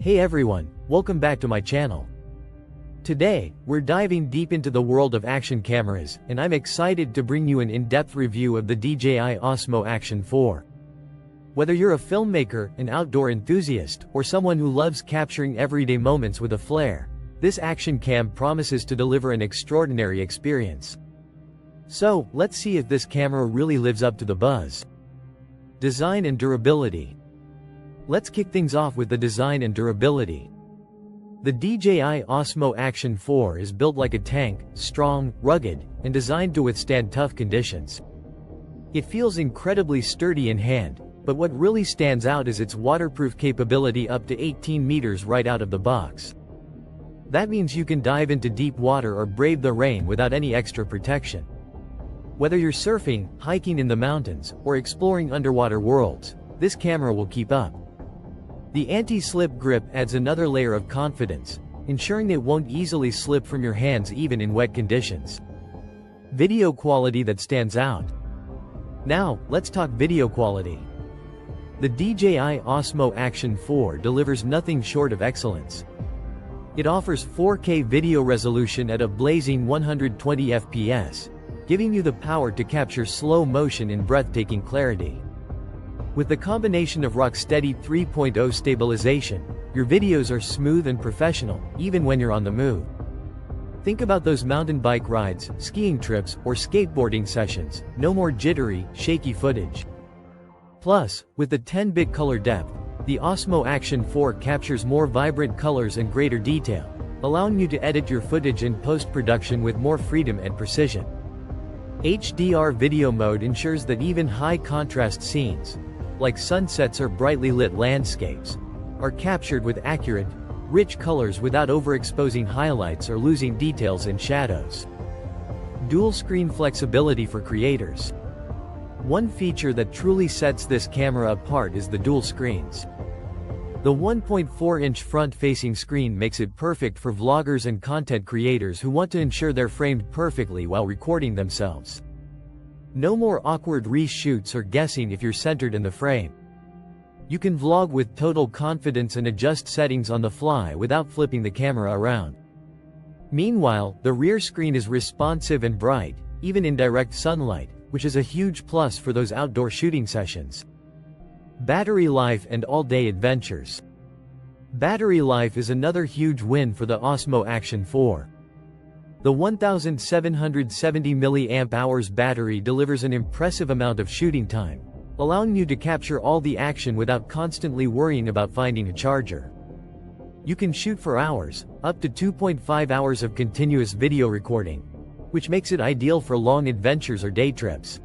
Hey everyone, welcome back to my channel. Today, we're diving deep into the world of action cameras, and I'm excited to bring you an in-depth review of the DJI Osmo Action 4. Whether you're a filmmaker, an outdoor enthusiast, or someone who loves capturing everyday moments with a flare, this action cam promises to deliver an extraordinary experience. So, let's see if this camera really lives up to the buzz. Design and durability. Let's kick things off with the design and durability. The DJI Osmo Action 4 is built like a tank, strong, rugged, and designed to withstand tough conditions. It feels incredibly sturdy in hand, but what really stands out is its waterproof capability up to 18 meters right out of the box. That means you can dive into deep water or brave the rain without any extra protection. Whether you're surfing, hiking in the mountains, or exploring underwater worlds, this camera will keep up. The anti-slip grip adds another layer of confidence, ensuring it won't easily slip from your hands even in wet conditions. Video quality that stands out. Now, let's talk video quality. The DJI Osmo Action 4 delivers nothing short of excellence. It offers 4K video resolution at a blazing 120 FPS, giving you the power to capture slow motion in breathtaking clarity. With the combination of rock-steady 3.0 stabilization, your videos are smooth and professional, even when you're on the move. Think about those mountain bike rides, skiing trips, or skateboarding sessions. No more jittery, shaky footage. Plus, with the 10-bit color depth, the Osmo Action 4 captures more vibrant colors and greater detail, allowing you to edit your footage in post-production with more freedom and precision. HDR video mode ensures that even high-contrast scenes, like sunsets or brightly lit landscapes, are captured with accurate, rich colors without overexposing highlights or losing details in shadows. Dual-screen flexibility for creators. One feature that truly sets this camera apart is the dual screens. The 1.4-inch front-facing screen makes it perfect for vloggers and content creators who want to ensure they're framed perfectly while recording themselves. No more awkward reshoots or guessing if you're centered in the frame. You can vlog with total confidence and adjust settings on the fly without flipping the camera around. Meanwhile, the rear screen is responsive and bright, even in direct sunlight, which is a huge plus for those outdoor shooting sessions. Battery life and all-day adventures. Battery life is another huge win for the Osmo Action 4. The 1770 mAh battery delivers an impressive amount of shooting time, allowing you to capture all the action without constantly worrying about finding a charger. You can shoot for hours, up to 2.5 hours of continuous video recording, which makes it ideal for long adventures or day trips.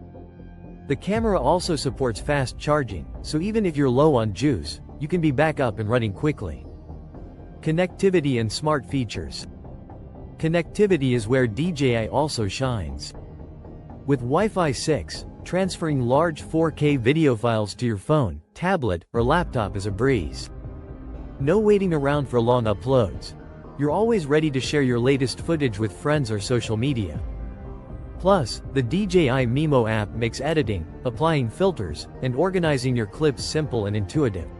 The camera also supports fast charging, so even if you're low on juice, you can be back up and running quickly. Connectivity and smart features. Connectivity is where DJI also shines. With Wi-Fi 6, transferring large 4K video files to your phone, tablet, or laptop is a breeze. No waiting around for long uploads. You're always ready to share your latest footage with friends or social media. Plus, the DJI Mimo app makes editing, applying filters, and organizing your clips simple and intuitive.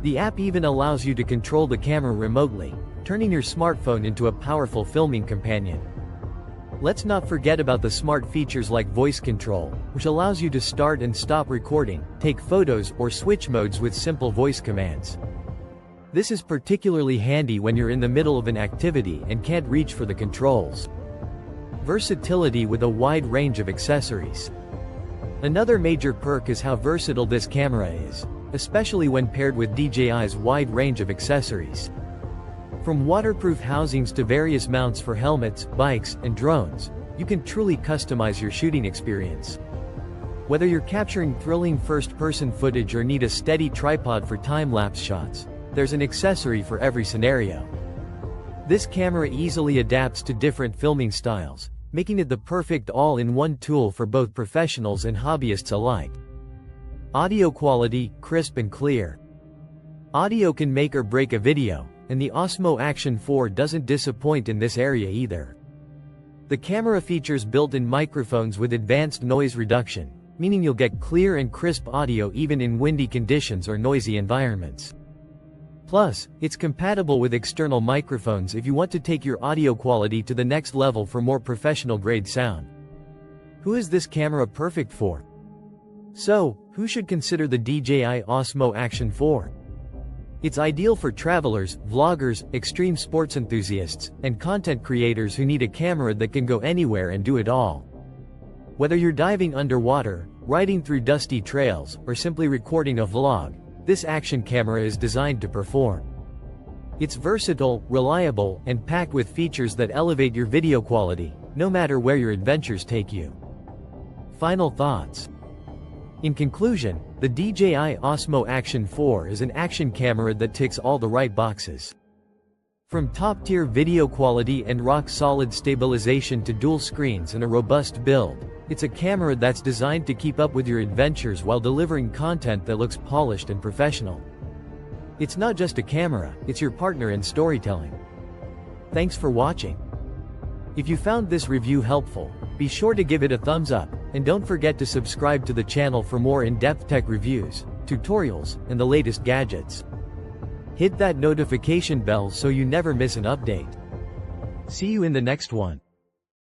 The app even allows you to control the camera remotely, turning your smartphone into a powerful filming companion. Let's not forget about the smart features like voice control, which allows you to start and stop recording, take photos, or switch modes with simple voice commands. This is particularly handy when you're in the middle of an activity and can't reach for the controls. Versatility with a wide range of accessories. Another major perk is how versatile this camera is, especially when paired with DJI's wide range of accessories. From waterproof housings to various mounts for helmets, bikes, and drones, you can truly customize your shooting experience. Whether you're capturing thrilling first-person footage or need a steady tripod for time-lapse shots, there's an accessory for every scenario. This camera easily adapts to different filming styles, making it the perfect all-in-one tool for both professionals and hobbyists alike. Audio quality, crisp and clear. Audio can make or break a video, and the Osmo Action 4 doesn't disappoint in this area either. The camera features built-in microphones with advanced noise reduction, meaning you'll get clear and crisp audio even in windy conditions or noisy environments. Plus, it's compatible with external microphones if you want to take your audio quality to the next level for more professional-grade sound. Who is this camera perfect for? So, who should consider the DJI Osmo Action 4? It's ideal for travelers, vloggers, extreme sports enthusiasts, and content creators who need a camera that can go anywhere and do it all. Whether you're diving underwater, riding through dusty trails, or simply recording a vlog, this action camera is designed to perform. It's versatile, reliable, and packed with features that elevate your video quality, no matter where your adventures take you. Final thoughts. In conclusion, the DJI Osmo Action 4 is an action camera that ticks all the right boxes. From top-tier video quality and rock-solid stabilization to dual screens and a robust build, it's a camera that's designed to keep up with your adventures while delivering content that looks polished and professional. It's not just a camera, it's your partner in storytelling. Thanks for watching. If you found this review helpful, be sure to give it a thumbs up, and don't forget to subscribe to the channel for more in-depth tech reviews, tutorials, and the latest gadgets. Hit that notification bell so you never miss an update. See you in the next one.